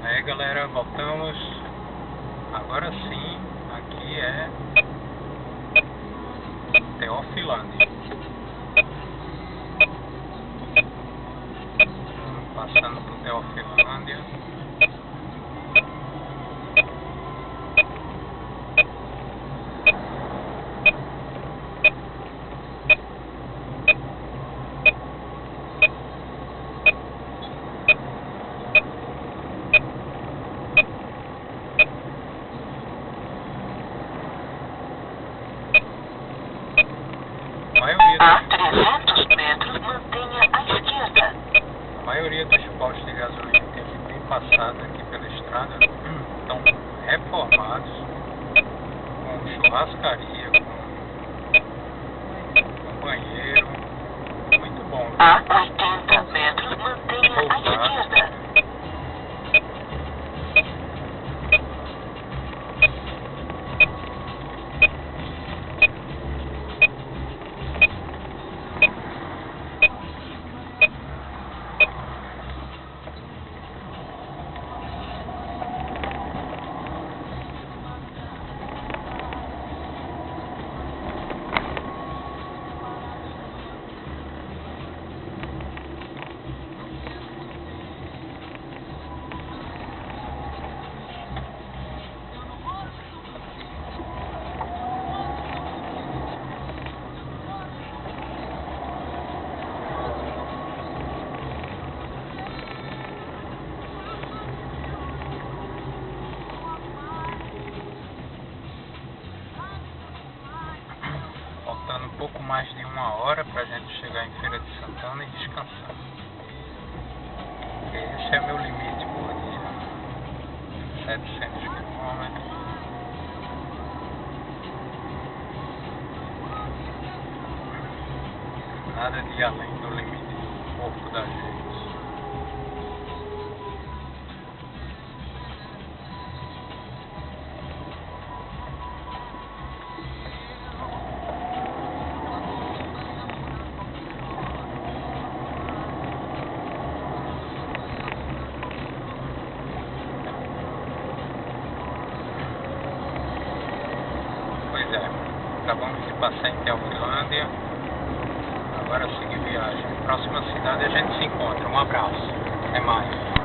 Aí galera, voltamos. Agora sim, aqui é Teofilândia. Passando por Teofilândia. A 300 metros, mantenha à esquerda. A maioria dos postos de gasolina que a gente tem passado aqui pela estrada estão reformados, com churrascaria, com banheiro, muito bom. A 80 metros, mantenha à esquerda. Faltando um pouco mais de 1 hora para a gente chegar em Feira de Santana e descansar. Esse é meu limite por dia. 700 quilômetros. Nada de ir além do limite do corpo da gente. Pois é, acabamos de passar em Teofilândia. Agora seguir viagem. Próxima cidade a gente se encontra. Um abraço. Até mais.